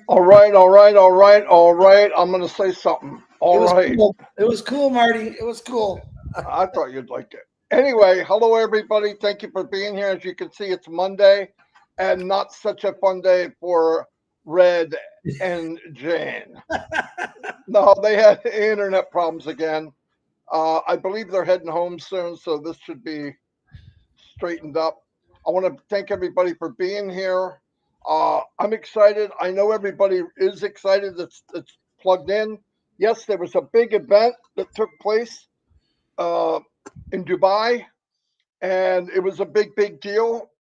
All right, all right, all right, all right. I'm going to say something. It All was right. cool. It was cool, Marty. It was cool. I thought you'd like it. Anyway, hello, everybody. Thank you for being here. As you can see, it's Monday and not such a fun day for Red and Jane. No, they had internet problems again. I believe they're heading home soon, so this should be straightened up. I want to thank everybody for being here. I'm excited. I know everybody is excited that's plugged in. Yes, there was a big event that took place uh, in Dubai, and it was a big, big deal.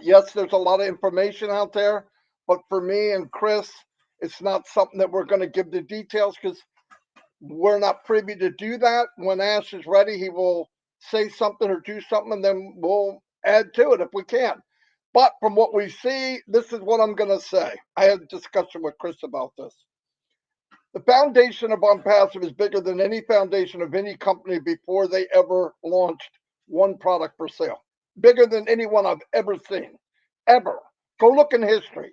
Yes, there's a lot of information out there, but for me and Chris, it's not something that we're going to give the details because we're not privy to do that. When Ash is ready, he will say something or do something, and then we'll add to it if we can. But from what we see, this is what I'm going to say. I had a discussion with Chris about this. The foundation of ONPASSIVE is bigger than any foundation of any company before they ever launched one product for sale. Bigger than anyone I've ever seen, ever. Go look in history.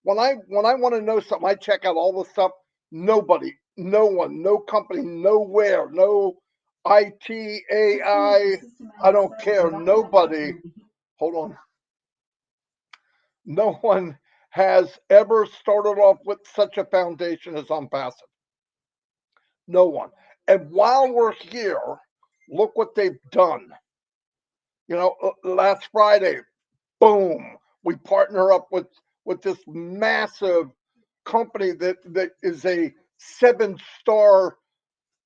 When I want to know something, I check out all the stuff. Nobody, no one, no company, nowhere, no IT, AI. I don't care. Nobody. Hold on. No one has ever started off with such a foundation as ONPASSIVE. No one. And while we're here, look what they've done. Last Friday, boom, we partner up with this massive company that is a 7-star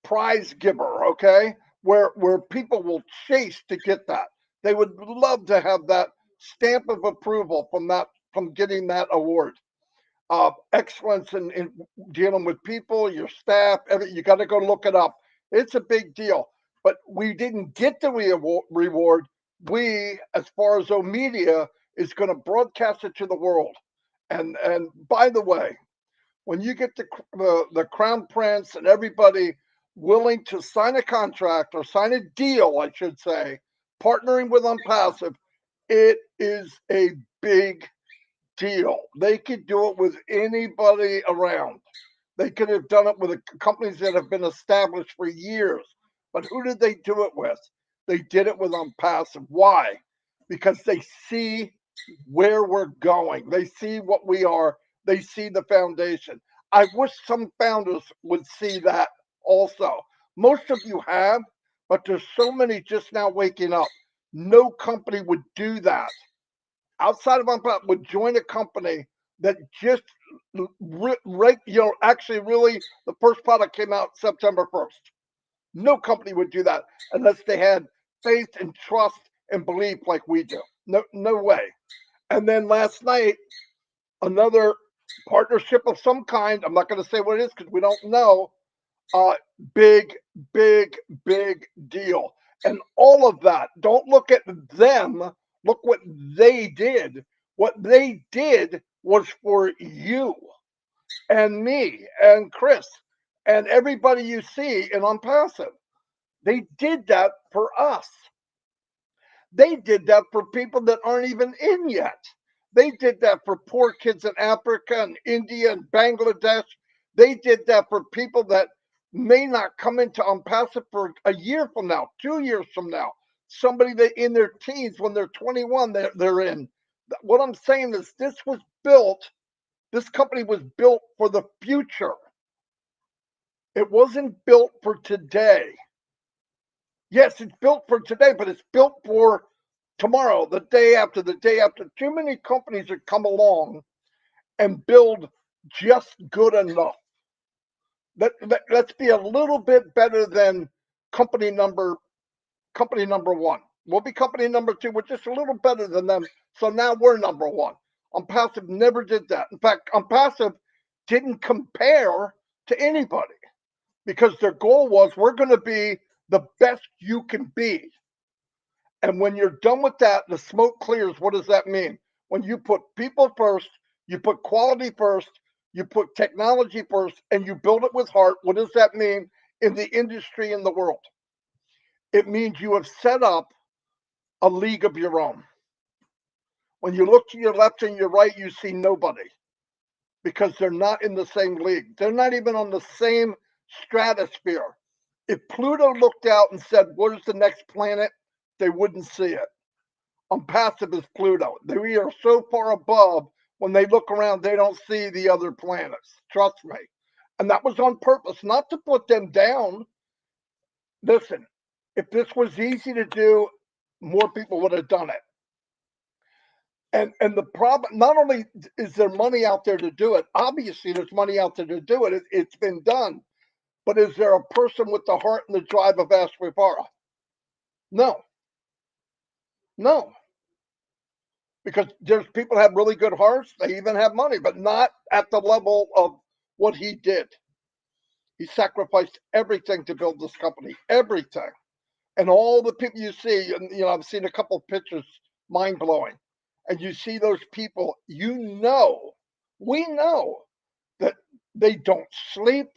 prize giver. Okay, where people will chase to get that. They would love to have that stamp of approval from getting that award. Excellence in dealing with people, your staff, you got to go look it up. It's a big deal. But we didn't get the reward. We, as far as O Media, is going to broadcast it to the world. And by the way, when you get the crown prince and everybody willing to sign a contract or sign a deal, I should say, partnering with ONPASSIVE, it is a big deal. They could do it with anybody around. They could have done it with companies that have been established for years. But who did they do it with? They did it with ONPASSIVE. Why? Because they see where we're going. They see what we are. They see the foundation. I wish some founders would see that also. Most of you have, but there's so many just now waking up. No company would do that outside of Unpop would join a company that just right, actually really the first product came out September 1st. No company would do that unless they had faith and trust and belief like we do. No, no way. And then last night, another partnership of some kind. I'm not going to say what it is because we don't know. Uh, big, big, big deal. And all of that, don't look at them, look what they did. What they did was for you and me and Chris and everybody you see in ONPASSIVE. They did that for us. They did that for people that aren't even in yet. They did that for poor kids in Africa and India and Bangladesh. They did that for people that may not come into ONPASSIVE for a year from now, 2 years from now. Somebody that in their teens, when they're 21, they're in. What I'm saying is this company was built for the future. It wasn't built for today. Yes, it's built for today, but it's built for tomorrow, the day after, the day after. Too many companies that come along and build just good enough. Let's be a little bit better than company number company number one. We'll be company number two. We're just a little better than them. So now we're number one. ONPASSIVE never did that. In fact, ONPASSIVE didn't compare to anybody because their goal was we're going to be the best you can be. And when you're done with that, the smoke clears. What does that mean? When you put people first, you put quality first, you put technology first, and you build it with heart, what does that mean in the industry in the world? It means you have set up a league of your own. When you look to your left and your right, you see nobody. because they're not in the same league. They're not even on the same stratosphere. If Pluto looked out and said, "Where's the next planet?" they wouldn't see it. ONPASSIVE is Pluto. We are so far above, when they look around, they don't see the other planets. Trust me. And that was on purpose, not to put them down. Listen, if this was easy to do, more people would have done it. And the problem, not only is there money out there to do it, obviously there's money out there to do it. It's been done. But is there a person with the heart and the drive of Ashwipara? No. No. Because there's people that have really good hearts. They even have money, but not at the level of what he did. He sacrificed everything to build this company, everything. And all the people you see, and I've seen a couple of pictures, mind blowing. And you see those people, we know that they don't sleep.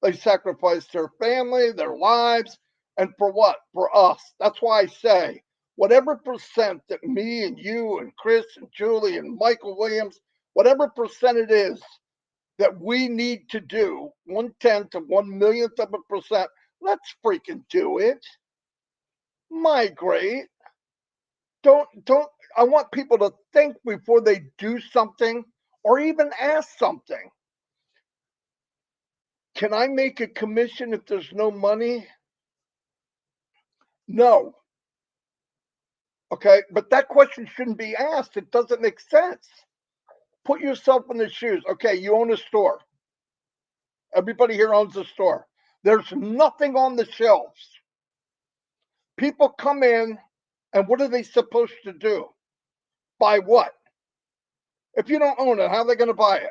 They sacrifice their family, their lives. And for what? For us. That's why I say, whatever percent that me and you and Chris and Julie and Michael Williams, whatever percent it is that we need to do, 1/10 of 1/1,000,000th of a percent, let's freaking do it. Migrate. Don't. I want people to think before they do something or even ask something. Can I make a commission if there's no money? No. Okay, but that question shouldn't be asked. It doesn't make sense. Put yourself in the shoes. Okay, you own a store. Everybody here owns a store. There's nothing on the shelves. People come in, and what are they supposed to do? Buy what? If you don't own it, how are they going to buy it?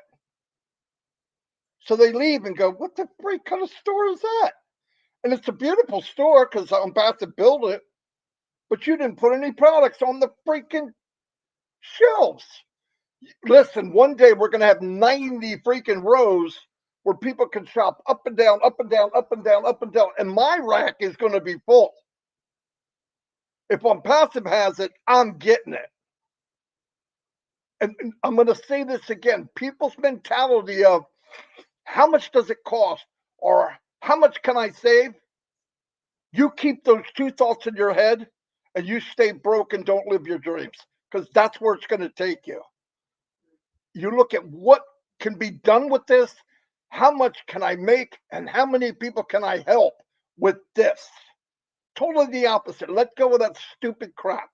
So they leave and go, "What the freak kind of store is that?" And it's a beautiful store because I'm about to build it, but you didn't put any products on the freaking shelves. Listen, one day we're going to have 90 freaking rows where people can shop up and down, up and down, up and down, up and down, and my rack is going to be full. If ONPASSIVE has it, I'm getting it. And I'm going to say this again. People's mentality of how much does it cost or how much can I save? You keep those two thoughts in your head and you stay broke and don't live your dreams, because that's where it's going to take you. You look at what can be done with this, how much can I make, and how many people can I help with this? Totally the opposite. Let go of that stupid crap.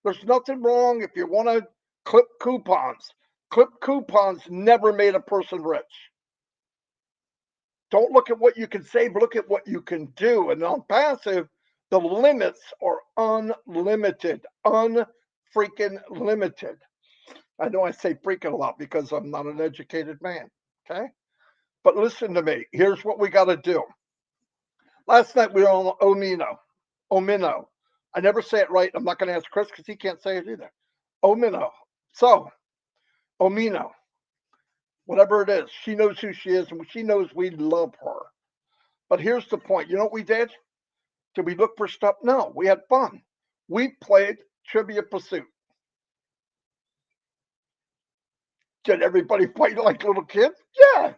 There's nothing wrong if you want to clip coupons. Clip coupons never made a person rich. Don't look at what you can save, look at what you can do. And on passive, the limits are unlimited, unfreaking limited. I know I say freaking a lot because I'm not an educated man, okay? But listen to me. Here's what we got to do. Last night we were on Omino. I never say it right. I'm not going to ask Chris because he can't say it either. Omino. So, Omino, whatever it is, she knows who she is and she knows we love her. But here's the point. You know what we did? Did we look for stuff? No, we had fun. We played Trivia Pursuit. Did everybody fight like little kids? Yeah.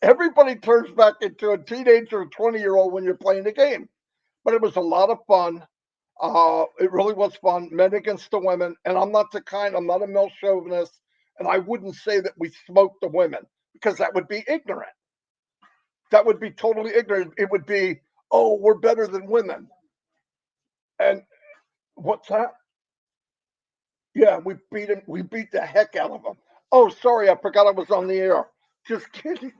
Everybody turns back into a teenager or 20-year-old when you're playing the game. But it was a lot of fun. It really was fun. Men against the women. And I'm not a male chauvinist. And I wouldn't say that we smoked the women because that would be ignorant. That would be totally ignorant. It would be, oh, we're better than women. And what's that? Yeah, we beat him. We beat the heck out of him. Oh, sorry, I forgot I was on the air. Just kidding.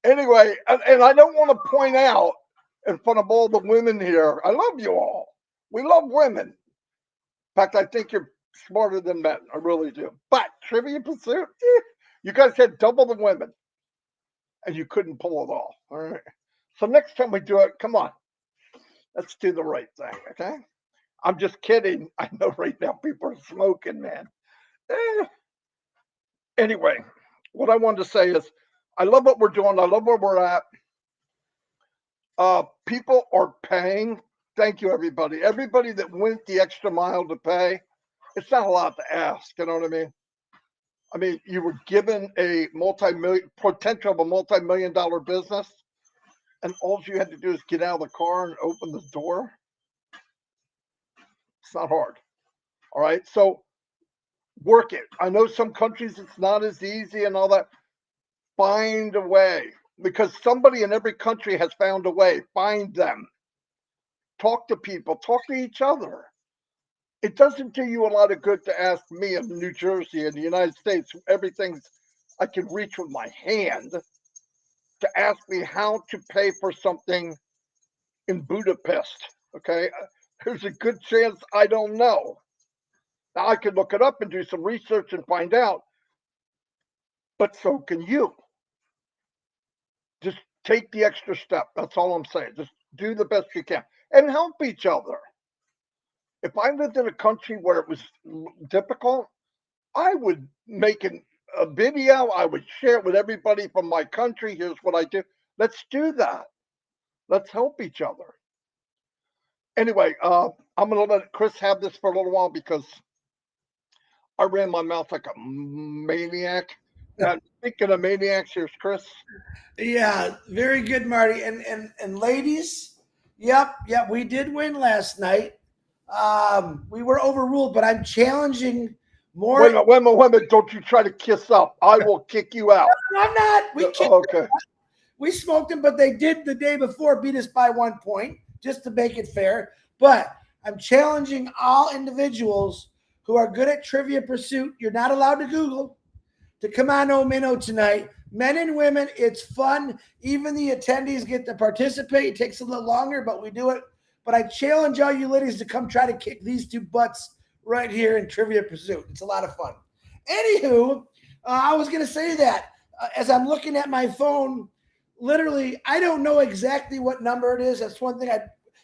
Anyway, and I don't want to point out in front of all the women here, I love you all. We love women. In fact, I think you're smarter than men. I really do. But Trivia Pursuit, you guys had double the women, and you couldn't pull it off. All right. So next time we do it, come on, let's do the right thing, okay? I'm just kidding. I know right now people are smoking, man. Anyway, what I wanted to say is I love what we're doing. I love where we're at. People are paying. Thank you, everybody. Everybody that went the extra mile to pay. It's not a lot to ask. You know what I mean? I mean, you were given a potential of a multi-million-dollar business, and all you had to do is get out of the car and open the door. It's not hard. All right. So work it. I know some countries it's not as easy and all that. Find a way, because somebody in every country has found a way. Find them. Talk to people. Talk to each other. It doesn't do you a lot of good to ask me in New Jersey in the United States, everything's I can reach with my hand, to ask me how to pay for something in Budapest. Okay. There's a good chance I don't know. Now I could look it up and do some research and find out, but so can you. Just take the extra step. That's all I'm saying. Just do the best you can and help each other. If I lived in a country where it was difficult, I would make a video. I would share it with everybody from my country. Here's what I do. Let's do that. Let's help each other. Anyway, I'm going to let Chris have this for a little while because I ran my mouth like a maniac. Speaking of maniacs, here's Chris. Yeah, very good, Marty. And ladies, yep, we did win last night. We were overruled, but I'm challenging more. Wait a minute, wait a minute, wait a minute. Don't you try to kiss up. I will kick you out. I'm not. Okay. We smoked them, but they did the day before beat us by 1 point, just to make it fair. But I'm challenging all individuals who are good at Trivia Pursuit. You're not allowed to Google, to come on Minnow tonight. Men and women, it's fun. Even the attendees get to participate. It takes a little longer, but we do it. But I challenge all you ladies to come try to kick these two butts right here in Trivia Pursuit. It's a lot of fun. Anywho, I was going to say that as I'm looking at my phone, literally, I don't know exactly what number it is. That's one thing.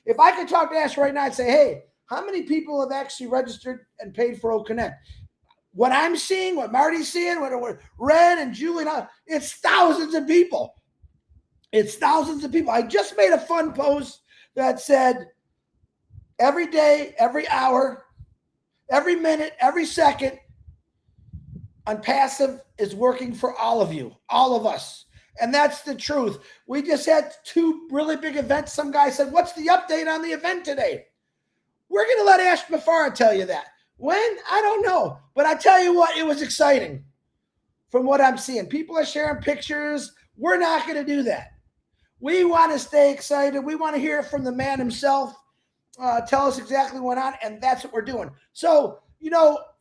If I could talk to Ash right now, I'd say, hey, how many people have actually registered and paid for OConnect? What I'm seeing, what Marty's seeing, what Red and Julie, it's thousands of people. It's thousands of people. I just made a fun post that said, every day, every hour, every minute, every second, ONPASSIVE is working for all of you, all of us. And that's the truth. We just had 2 really big events. Some guy said, what's the update on the event today? We're going to let Ash Mafara tell you that. When? I don't know. But I tell you what, it was exciting from what I'm seeing. People are sharing pictures. We're not going to do that. We want to stay excited. We want to hear from the man himself. Tell us exactly what went on, and that's what we're doing. So,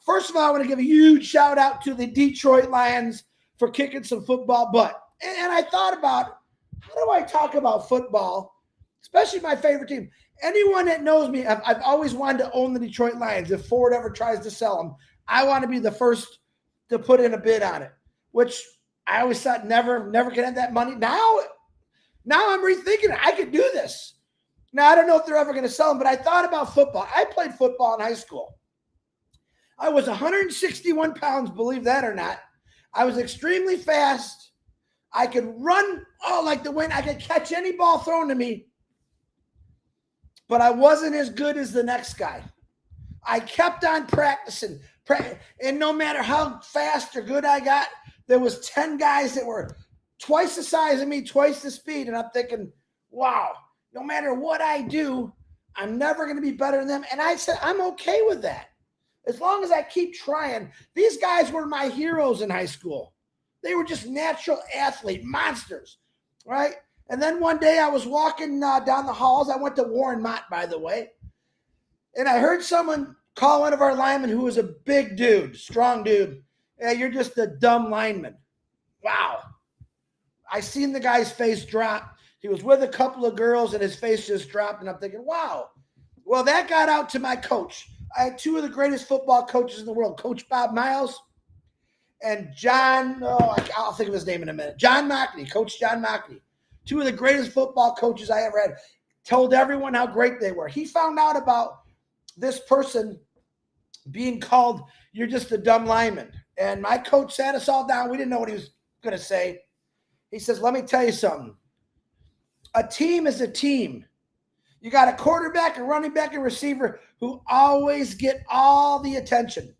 first of all, I want to give a huge shout out to the Detroit Lions for kicking some football butt. And I thought about, how do I talk about football, especially my favorite team? Anyone that knows me, I've always wanted to own the Detroit Lions. If Ford ever tries to sell them, I want to be the first to put in a bid on it, which I always thought never can have that money. Now I'm rethinking it. I could do this. Now, I don't know if they're ever going to sell them, but I thought about football. I played football in high school. I was 161 pounds, believe that or not. I was extremely fast. I could run like the wind. I could catch any ball thrown to me, but I wasn't as good as the next guy. I kept on practicing, and no matter how fast or good I got, there was 10 guys that were twice the size of me, twice the speed, and I'm thinking, wow, no matter what I do, I'm never going to be better than them. And I said, I'm okay with that. As long as I keep trying. These guys were my heroes in high school. They were just natural athlete monsters, right? And then one day I was walking down the halls. I went to Warren Mott, by the way. And I heard someone call one of our linemen who was a big dude, strong dude. Yeah, you're just a dumb lineman. Wow. I seen the guy's face drop. He was with a couple of girls and his face just dropped. And I'm thinking, wow. Well, that got out to my coach. I had 2 of the greatest football coaches in the world, Coach Bob Miles and John, I'll think of his name in a minute. John Mockney, Coach John Mockney. 2 of the greatest football coaches I ever had. Told everyone how great they were. He found out about this person being called, you're just a dumb lineman. And my coach sat us all down. We didn't know what he was going to say. He says, let me tell you something. A team is a team. You got a quarterback, a running back, and receiver who always get all the attention.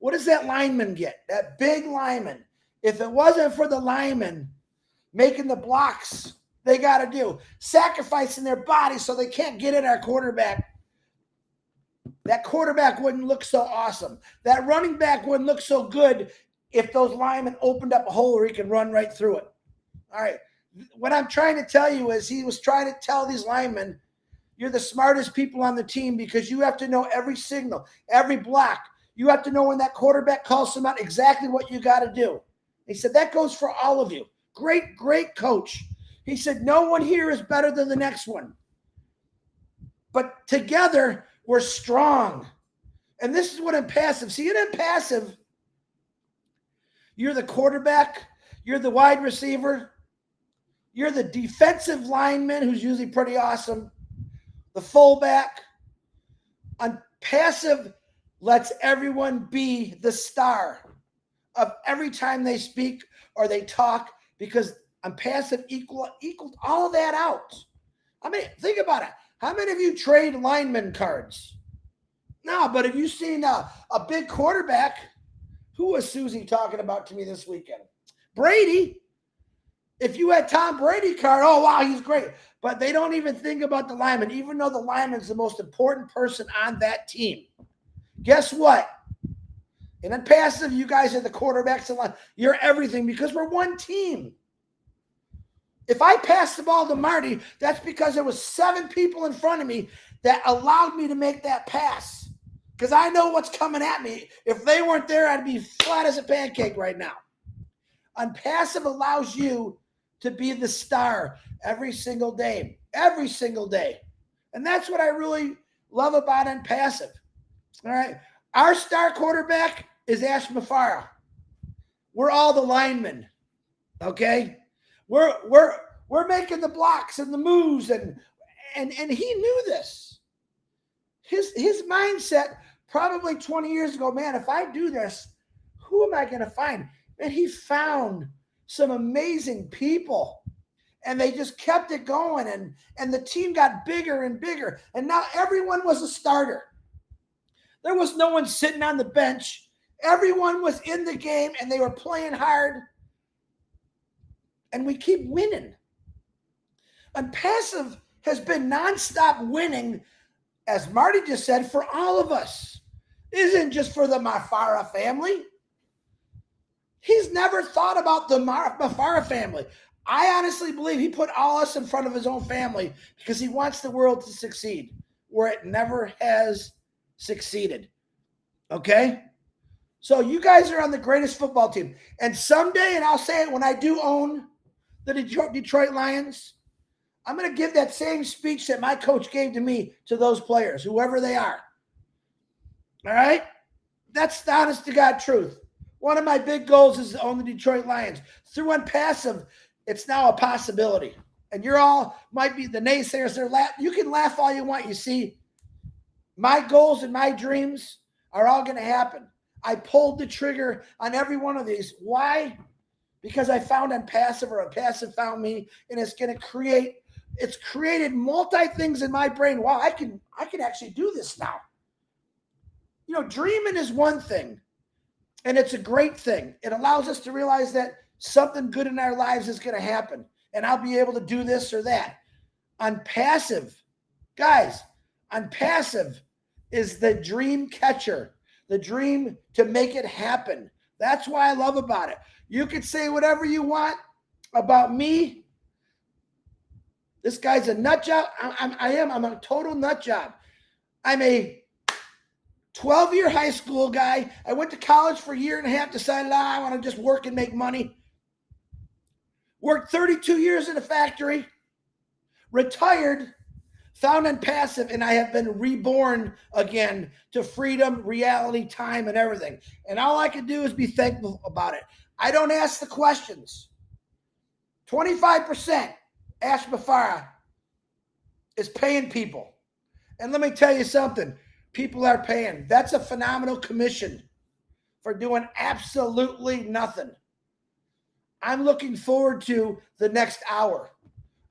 What does that lineman get? That big lineman. If it wasn't for the lineman making the blocks they got to do, sacrificing their body so they can't get at our quarterback, that quarterback wouldn't look so awesome. That running back wouldn't look so good if those linemen opened up a hole where he could run right through it. All right. What I'm trying to tell you is he was trying to tell these linemen, you're the smartest people on the team because you have to know every signal, every block. You have to know when that quarterback calls them out exactly what you got to do. He said, that goes for all of you. Great, great coach. He said, no one here is better than the next one. But together, we're strong. And this is what impassive. See, in impassive, you're the quarterback, you're the wide receiver, you're the defensive lineman, who's usually pretty awesome, the fullback. Passive lets everyone be the star of every time they speak or they talk, because passive equaled all of that out. I mean, think about it. How many of you trade lineman cards? No, but have you seen a big quarterback? Who was Susie talking about to me this weekend? Brady. If you had Tom Brady card, oh, wow, he's great. But they don't even think about the lineman, even though the lineman's the most important person on that team. Guess what? In impassive, you guys are the quarterbacks and line. You're everything because we're one team. If I pass the ball to Marty, that's because there was 7 people in front of me that allowed me to make that pass. Because I know what's coming at me. If they weren't there, I'd be flat as a pancake right now. Unpassive allows you to be the star every single day. Every single day. And that's what I really love about unpassive. All right. Our star quarterback is Ash Mafara. We're all the linemen. Okay? We're making the blocks and the moves, and he knew this. His mindset probably 20 years ago, man, if I do this, who am I going to find? And he found some amazing people, and they just kept it going, and the team got bigger and bigger, and now everyone was a starter. There was no one sitting on the bench. Everyone was in the game, and they were playing hard, and we keep winning. Unpassive has been nonstop winning, as Marty just said, for all of us. It isn't just for the Mafara family. He's never thought about the Mafara family. I honestly believe he put all us in front of his own family because he wants the world to succeed where it never has succeeded. Okay? So you guys are on the greatest football team. And someday, and I'll say it when I do own the Detroit Lions, I'm going to give that same speech that my coach gave to me to those players, whoever they are. All right? That's the honest to God truth. One of my big goals is to own the Detroit Lions. Through Unpassive, it's now a possibility. And you're all might be the naysayers. You can laugh all you want. You see, my goals and my dreams are all going to happen. I pulled the trigger on every one of these. Why? Because I found Unpassive, or Unpassive found me, and it's going to create. It's created multi things in my brain. Wow, I can actually do this now. You know, dreaming is one thing, and it's a great thing. It allows us to realize that something good in our lives is going to happen, and I'll be able to do this or that. Unpassive, guys, Unpassive is the dream catcher, the dream to make it happen. That's why I love about it. You can say whatever you want about me. This guy's a nut job. I'm a total nut job. I'm a 12-year high school guy. I went to college for a year and a half, decided I want to just work and make money. Worked 32 years in a factory, retired, found Unpassive, and I have been reborn again to freedom, reality, time, and everything. And all I can do is be thankful about it. I don't ask the questions. 25%, Ash Mafara, is paying people. And let me tell you something. People are paying. That's a phenomenal commission for doing absolutely nothing. I'm looking forward to the next hour.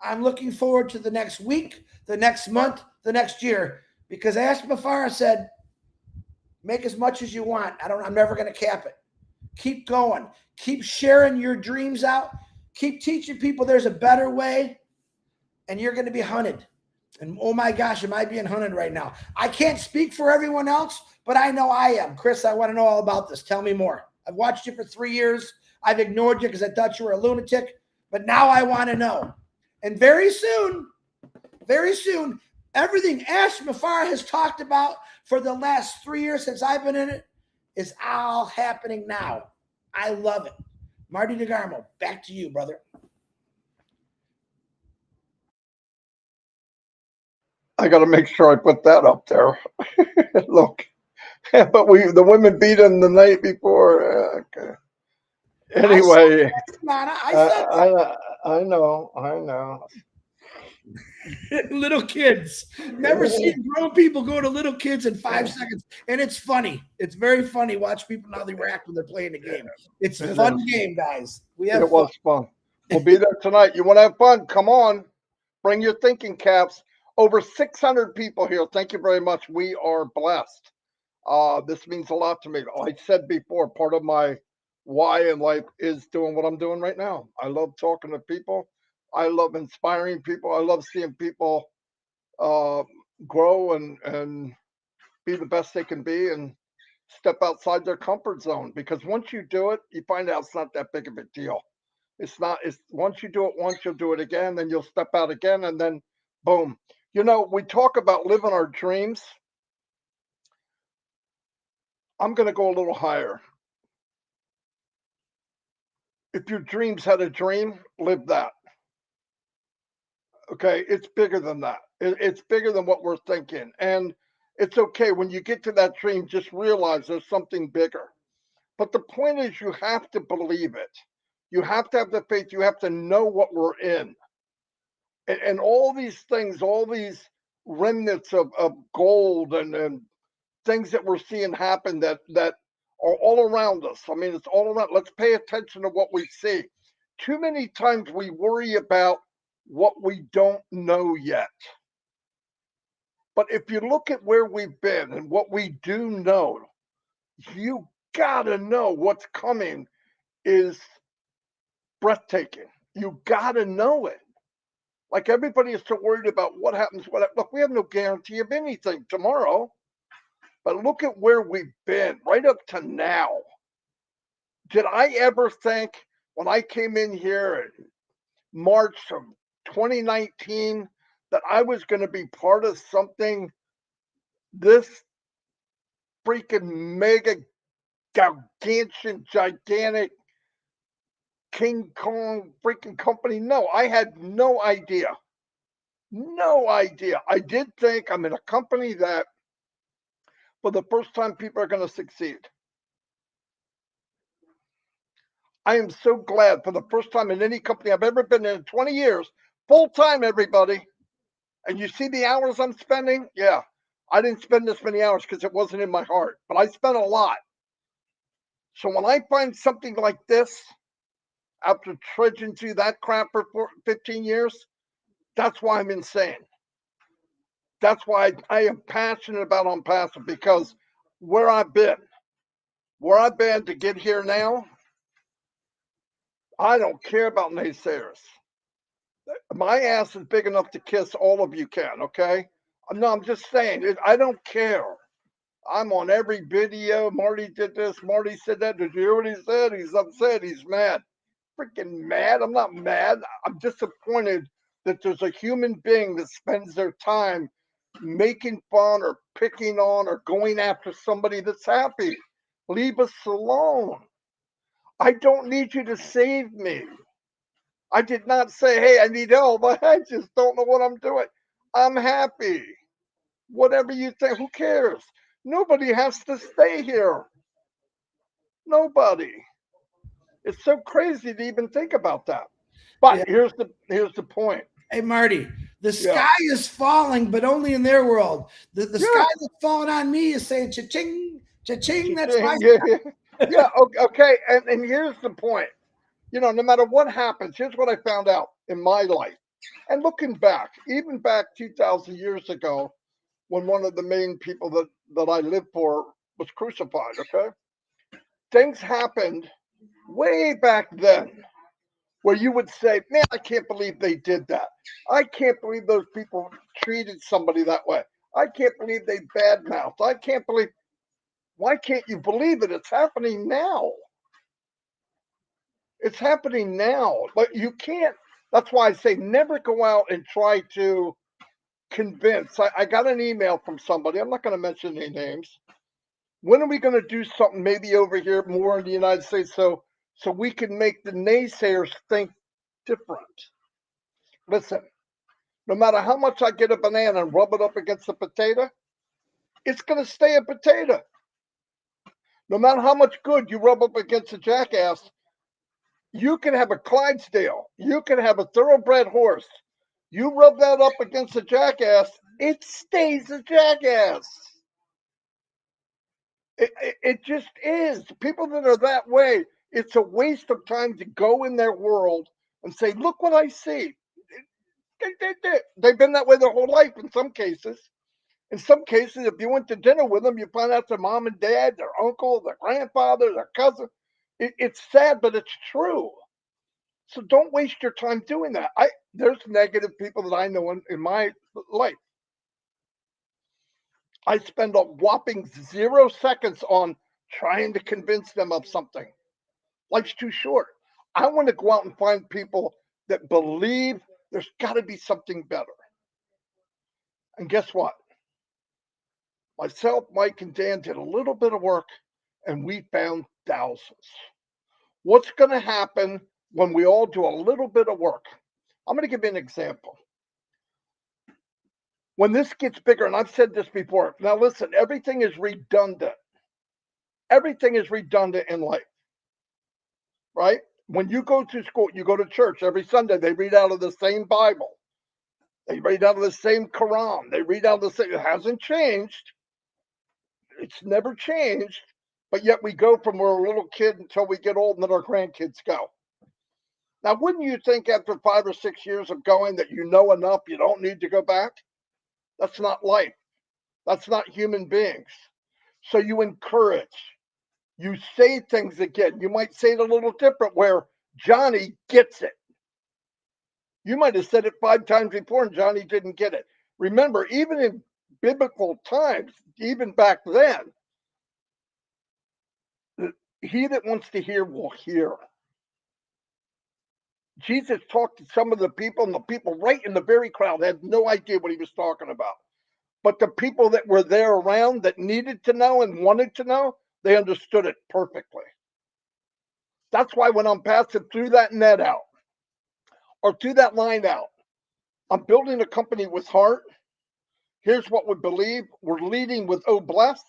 I'm looking forward to the next week, the next month, the next year, because Ash Mafara said, Make as much as you want. I'm never going to cap it. Keep going. Keep sharing your dreams out. Keep teaching people there's a better way, and you're going to be hunted. And oh my gosh, am I being hunted right now? I can't speak for everyone else, but I know I am. Chris, I want to know all about this. Tell me more. I've watched you for 3 years. I've ignored you because I thought you were a lunatic, but now I want to know. And very soon, everything Ash Mafar has talked about for the last 3 years since I've been in it is all happening now. I love it. Marty Degarmo, back to you, brother. I got to make sure I put that up there. Look, but the women beat him the night before. Okay. Anyway, I know. Little kids. Never seen grown people go to little kids in 5 seconds. And it's funny. It's very funny. Watch people how they react when they're playing the game. It's a fun game, guys. It was fun. We'll be there tonight. You want to have fun? Come on. Bring your thinking caps. Over 600 people here. Thank you very much. We are blessed. This means a lot to me. Like I said before, part of my why in life is doing what I'm doing right now. I love talking to people. I love inspiring people. I love seeing people grow and be the best they can be and step outside their comfort zone. Because once you do it, you find out it's not that big of a deal. It's not. It's once you do it once, you'll do it again. Then you'll step out again, and then boom. You know, we talk about living our dreams. I'm going to go a little higher. If your dreams had a dream, live that. Okay, it's bigger than that. It's bigger than what we're thinking, and it's okay when you get to that dream. Just realize there's something bigger. But the point is, you have to believe it. You have to have the faith. You have to know what we're in, and all these things, all these remnants of gold and things that we're seeing happen that are all around us. I mean, it's all around. Let's pay attention to what we see. Too many times we worry about what we don't know yet. But if you look at where we've been and what we do know, you gotta know what's coming is breathtaking. You gotta know it. Like everybody is so worried about what happens. Look, we have no guarantee of anything tomorrow. But look at where we've been right up to now. Did I ever think when I came in here in March of 2019 that I was going to be part of something this freaking mega gargantuan gigantic King Kong freaking company? No, I had no idea. No idea. I did think I'm in a company that for the first time people are going to succeed. I am so glad for the first time in any company I've ever been in 20 years, full time, everybody. And you see the hours I'm spending? Yeah, I didn't spend this many hours because it wasn't in my heart, but I spent a lot. So when I find something like this, after trudging through that crap for 15 years, that's why I'm insane. That's why I am passionate about ONPASSIVE, because where I've been to get here now, I don't care about naysayers. My ass is big enough to kiss all of you can, okay? No, I'm just saying, I don't care. I'm on every video. Marty did this. Marty said that. Did you hear what he said? He's upset. He's mad. Freaking mad. I'm not mad. I'm disappointed that there's a human being that spends their time making fun or picking on or going after somebody that's happy. Leave us alone. I don't need you to save me. I did not say, hey, I need help. I just don't know what I'm doing. I'm happy. Whatever you think, who cares? Nobody has to stay here. Nobody. It's so crazy to even think about that. But here's the point. Hey, Marty, the sky is falling, but only in their world. The sky that's falling on me is saying cha-ching, cha-ching. That's my yeah, okay. And here's the point. You know, no matter what happens, here's what I found out in my life. And looking back, even back 2,000 years ago, when one of the main people that I lived for was crucified, okay? Things happened way back then where you would say, man, I can't believe they did that. I can't believe those people treated somebody that way. I can't believe they badmouthed. I can't believe. Why can't you believe it? It's happening now. It's happening now. But you can't. That's why I say never go out and try to convince. I got an email from somebody. I'm not going to mention any names. When are we going to do something maybe over here more in the United States so we can make the naysayers think different? Listen, no matter how much I get a banana and rub it up against a potato, it's going to stay a potato. No matter how much good you rub up against a jackass, you can have a Clydesdale, you can have a thoroughbred horse. You rub that up against a jackass, it stays a jackass. It just is. People that are that way, it's a waste of time to go in their world and say, look what I see. They've been that way their whole life in some cases. In some cases, if you went to dinner with them, you find out their mom and dad, their uncle, their grandfather, their cousin. It's sad, but it's true. So don't waste your time doing that. There's negative people that I know in my life. I spend a whopping 0 seconds on trying to convince them of something. Life's too short. I want to go out and find people that believe there's got to be something better. And guess what? Myself, Mike, and Dan did a little bit of work and we found thousands. What's going to happen when we all do a little bit of work? I'm going to give you an example. When this gets bigger, and I've said this before, now listen, everything is redundant. Everything is redundant in life, right? When you go to school, you go to church every Sunday, they read out of the same Bible. They read out of the same Quran. They read out of the same, it hasn't changed. It's never changed. But yet we go from we're a little kid until we get old and then our grandkids go. Now, wouldn't you think after 5 or 6 years of going that you know enough, you don't need to go back? That's not life. That's not human beings. So you encourage. You say things again. You might say it a little different where Johnny gets it. You might have said it 5 times before and Johnny didn't get it. Remember, even in biblical times, even back then, he that wants to hear will hear. Jesus talked to some of the people, and the people right in the very crowd had no idea what he was talking about. But the people that were there around that needed to know and wanted to know, they understood it perfectly. That's why when I'm passing through that net out or through that line out, I'm building a company with heart. Here's what we believe. We're leading with oh bless.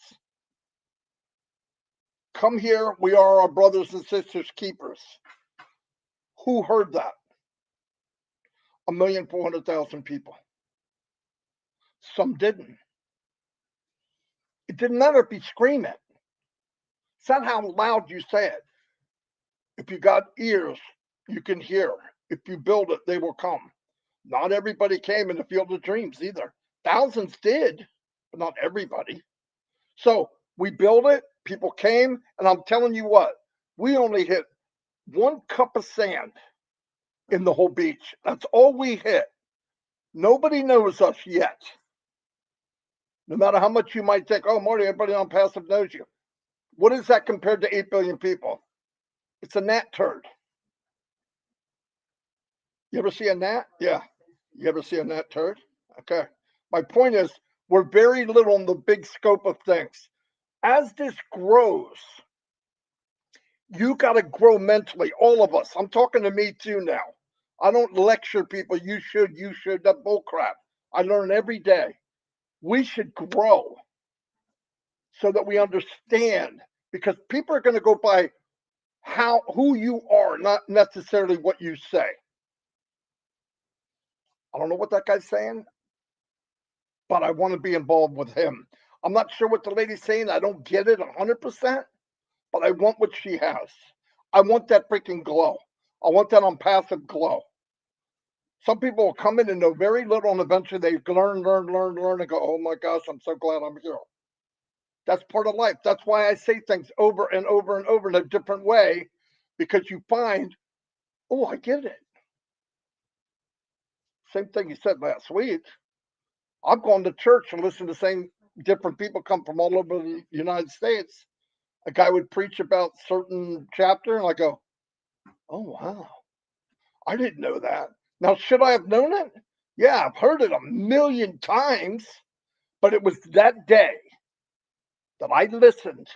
Come here. We are our brothers and sisters keepers. Who heard that? 1,400,000 people. Some didn't. It didn't matter if you scream it. It's not how loud you say it. If you got ears, you can hear. If you build it, they will come. Not everybody came in the field of dreams either. Thousands did, but not everybody. So we built it, people came, and I'm telling you what, we only hit 1 cup of sand in the whole beach. That's all we hit. Nobody knows us yet. No matter how much you might think, oh, Marty, everybody on Passive knows you. What is that compared to 8 billion people? It's a gnat turd. You ever see a gnat? Yeah. You ever see a gnat turd? Okay. My point is, we're very little in the big scope of things. As this grows, you got to grow mentally, all of us. I'm talking to me too now. I don't lecture people, you should, that bull crap. I learn every day. We should grow so that we understand, because people are going to go by who you are, not necessarily what you say. I don't know what that guy's saying, but I want to be involved with him. I'm not sure what the lady's saying. I don't get it 100%, but I want what she has. I want that freaking glow. I want that ONPASSIVE glow. Some people will come in and know very little, and eventually they learn, and go, oh my gosh, I'm so glad I'm here. That's part of life. That's why I say things over and over and over in a different way, because you find, oh, I get it. Same thing you said last week. I've gone to church and listened to the same different people come from all over the United States. A guy would preach about certain chapter, and I go, oh wow, I didn't know that. Now, should I have known it? Yeah, I've heard it a million times, but it was that day that I listened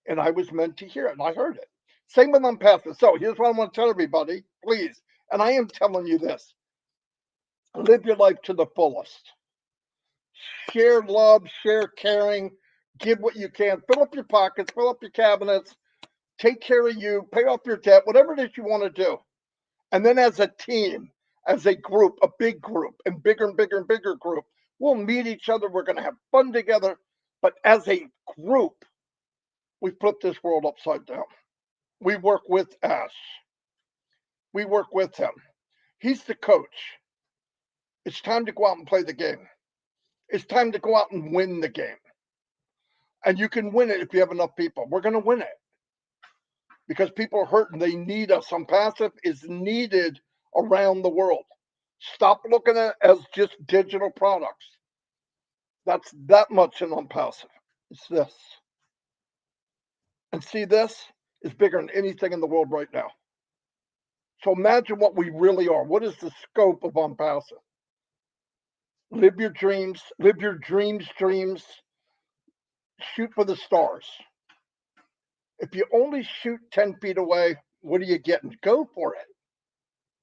and I was meant to hear it and I heard it. Same with ONPASSIVE. So here's what I want to tell everybody, please. And I am telling you this: live your life to the fullest. Share love, share caring, give what you can, fill up your pockets, fill up your cabinets, take care of you, pay off your debt, whatever it is you want to do. And then as a team, as a group, a big group, and bigger and bigger and bigger group, we'll meet each other. We're going to have fun together. But as a group, we flip this world upside down. We work with Ash. We work with him. He's the coach. It's time to go out and play the game. It's time to go out and win the game. And you can win it if you have enough people. We're going to win it because people are hurting. They need us. ONPASSIVE is needed around the world. Stop looking at it as just digital products. That's that much in ONPASSIVE. It's this. And see, this is bigger than anything in the world right now. So imagine what we really are. What is the scope of ONPASSIVE? Live your dreams. Live your dreams. Shoot for the stars. If you only shoot 10 feet away, what are you getting? Go for it.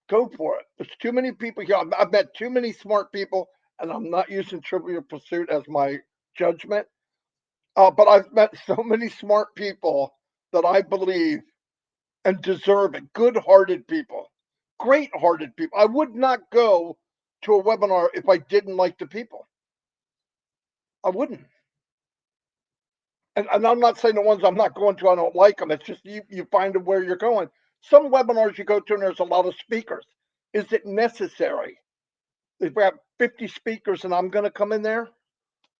Go for it. There's too many people here. I've met too many smart people, and I'm not using Trivial Pursuit as my judgment. But I've met so many smart people that I believe and deserve it. Good-hearted people, great-hearted people. I would not go to a webinar if I didn't like the people. I wouldn't. And I'm not saying the ones I'm not going to, I don't like them. It's just you find where you're going. Some webinars you go to and there's a lot of speakers. Is it necessary? If we have 50 speakers and I'm going to come in there,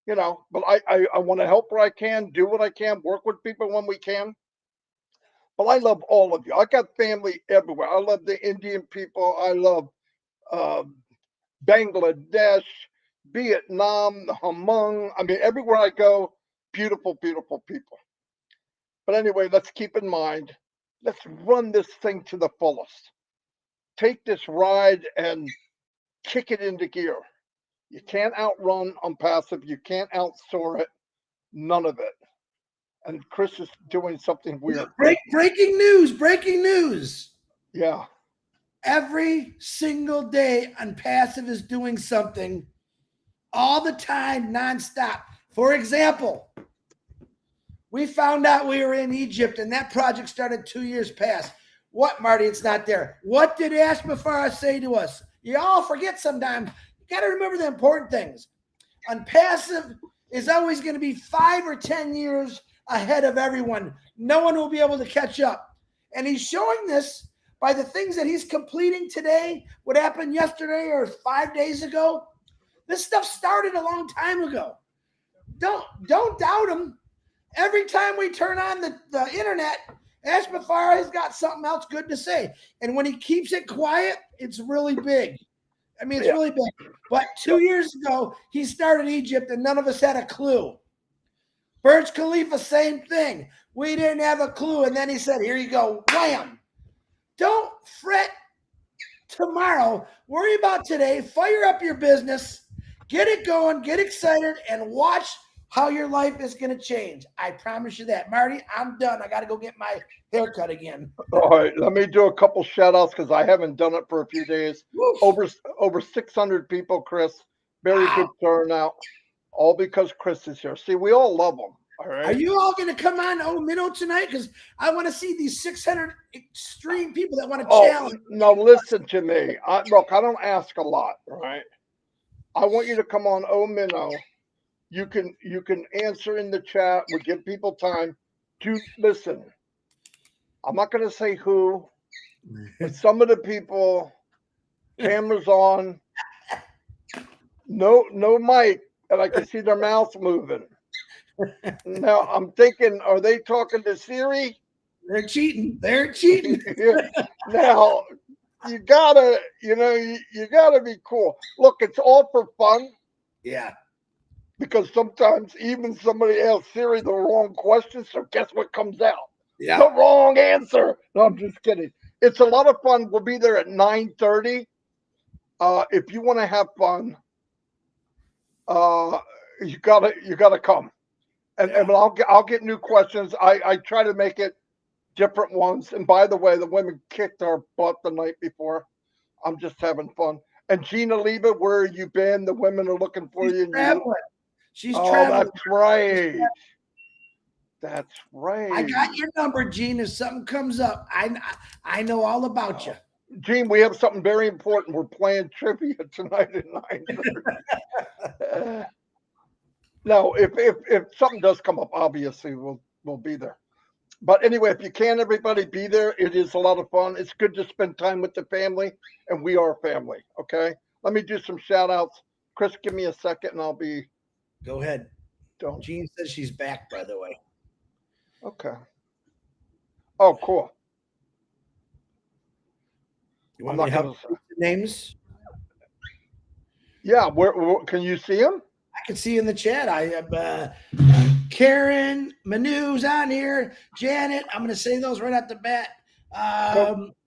but I want to help where I can, do what I can, work with people when we can. But I love all of you. I got family everywhere. I love the Indian people. I love Bangladesh, Vietnam, Hmong. I mean, everywhere I go, beautiful, beautiful people. But anyway, let's keep in mind, let's run this thing to the fullest. Take this ride and kick it into gear. You can't outrun ONPASSIVE. You can't outsoar it. None of it. And Chris is doing something weird. Breaking news. Yeah. Every single day ONPASSIVE is doing something all the time, nonstop. For example, we found out we were in Egypt and that project started 2 years past. What, Marty? It's not there. What did Ash Mafara say to us? You all forget sometimes. You got to remember the important things. ONPASSIVE is always going to be 5 or 10 years ahead of everyone. No one will be able to catch up. And he's showing this by the things that he's completing today, what happened yesterday or 5 days ago. This stuff started a long time ago. Don't doubt him. Every time we turn on the internet, Ash Mafara has got something else good to say. And when he keeps it quiet, it's really big. I mean, it's really big. But 2 years ago, he started Egypt and none of us had a clue. Burj Khalifa, same thing. We didn't have a clue. And then he said, here you go, wham. Don't fret tomorrow. Worry about today. Fire up your business. Get it going. Get excited and watch how your life is going to change. I promise you that. Marty, I'm done. I got to go get my haircut again. All right. Let me do a couple shout outs because I haven't done it for a few days. Over 600 people, Chris. Very good turnout. All because Chris is here. See, we all love him. All right. Are you all going to come on Minnow tonight? Because I want to see these 600 extreme people that want to challenge. No, listen to me. Look, I don't ask a lot, right? I want you to come on Minnow. You can answer in the chat. We give people time to listen. I'm not going to say who, but some of the people, cameras on, no mic, and I can see their mouths moving. Now I'm thinking, are they talking to Siri? They're cheating. They're cheating. Now you gotta, you gotta be cool. Look, it's all for fun Yeah. because sometimes even somebody asks Siri the wrong question. So guess what comes out? Yeah. The wrong answer. No, I'm just kidding. It's a lot of fun. We'll be there at 9:30. If you want to have fun, uh, you gotta come. And Yeah. I'll get new questions. I try to make it different ones. And by the way, the women kicked our butt the night before. I'm just having fun. And Gina Leva, where you been? The women are looking for She's you. And you, traveling. She's oh, traveling. that's right. That's I right. got your number, Gene. If something comes up, I know all about you. Gene, we have something very important. We're playing trivia tonight at 9:30. No, if something does come up, obviously we'll be there. But anyway, if you can, everybody be there. It is a lot of fun. It's good to spend time with the family, and we are family. Okay. Let me do some shout outs. Chris, give me a second, and I'll be. Go ahead. Don't. Jean says she's back, by the way. Okay. Oh, cool. You I'm want me not to gonna. help you with the names? Yeah. Where can you see him? I can see in the chat. I have Karen, Manu's on here. Janet, I'm going to say those right at the bat.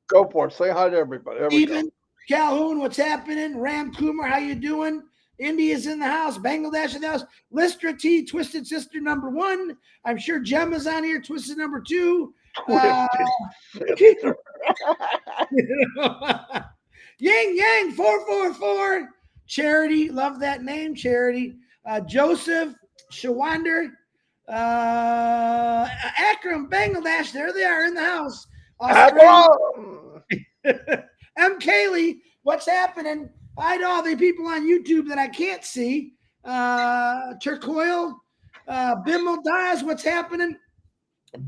Go for it. Say hi to everybody. There we go. Stephen, Calhoun, what's happening? Ram Kumar, how you doing? India's in the house. Bangladesh in the house. Listra T, Twisted Sister number 1. I'm sure Gemma's on here. Twisted number 2. Twisted sister. Yang Yang 444. Charity, love that name, Charity. Joseph Shawander, Akram, Bangladesh. There they are in the house. Australia. M. Kaylee, what's happening? Hi to all the people on YouTube that I can't see. Turcoil, Bimmel Daz, what's happening?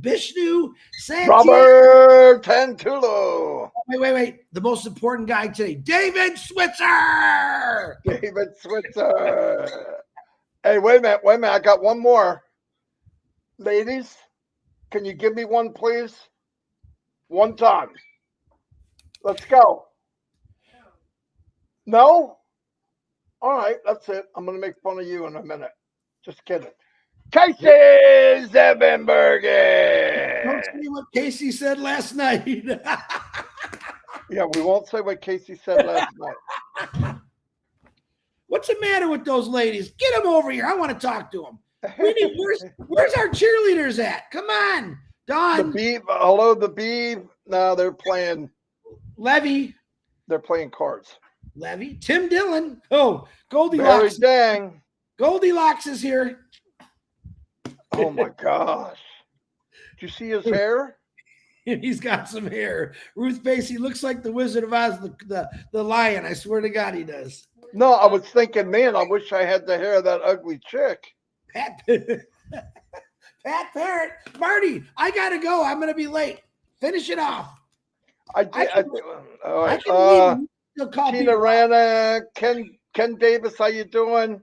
Bishnu, Santiago. Robert Tantulo. Wait. The most important guy today, David Switzer. David Switzer. Hey, wait a minute. I got one more. Ladies, can you give me one, please? One time. Let's go. No? All right, that's it. I'm going to make fun of you in a minute. Just kidding. Casey Zevenbergen. Don't see what Casey said last night. Yeah, we won't say what Casey said last night. What's the matter with those ladies? Get them over here. I want to talk to them. Where's our cheerleaders at? Come on, Don. The Beeb. Hello, the Beeb. No, they're playing. Levy. They're playing cards. Levy. Tim Dillon. Oh, Goldilocks. Very dang. Goldilocks is here. Oh my gosh. Did you see his hair? He's got some hair. Ruth Pacey looks like the Wizard of Oz, the lion. I swear to God, he does. No, I was thinking, man, I wish I had the hair of that ugly chick. Pat Parrott. Marty, I got to go. I'm going to be late. Finish it off. I did. All right. Tina Rana, Ken Davis, how you doing?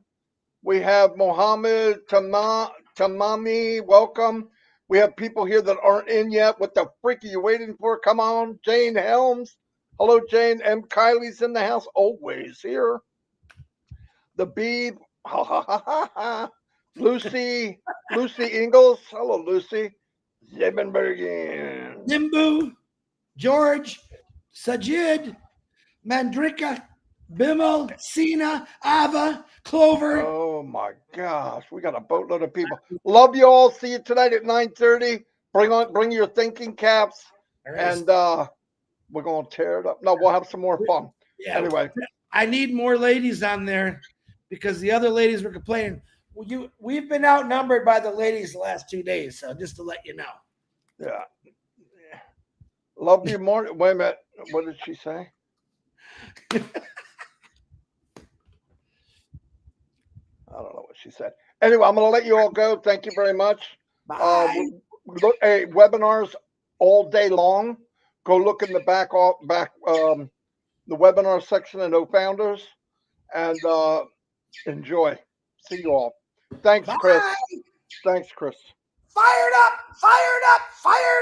We have Mohammed Tamami, welcome. We have people here that aren't in yet. What the freak are you waiting for? Come on. Jane Helms. Hello, Jane. M. Kylie's in the house. Always here. The Beeb. Ha, ha, ha, ha, ha. Lucy Ingalls. Hello, Lucy. Zebenbergen. Nimbu. George. Sajid. Mandrika. Bimmel. Sina. Ava. Clover. Oh my gosh, we got a boatload of people. Love you all. See you tonight at 9:30. Bring your thinking caps, and we're gonna tear it up. No, we'll have some more fun. Yeah. Anyway, I need more ladies on there because the other ladies were complaining. We've been outnumbered by the ladies the last 2 days, so just to let you know. Yeah. Love you more. Wait a minute. What did she say? I don't know what she said. Anyway, I'm going to let you all go. Thank you very much. Bye. Webinars all day long. Go look in the back the webinar section of No Founders and enjoy. See you all. Thanks, Bye. Chris. Thanks, Chris. Fired up, fired up, fired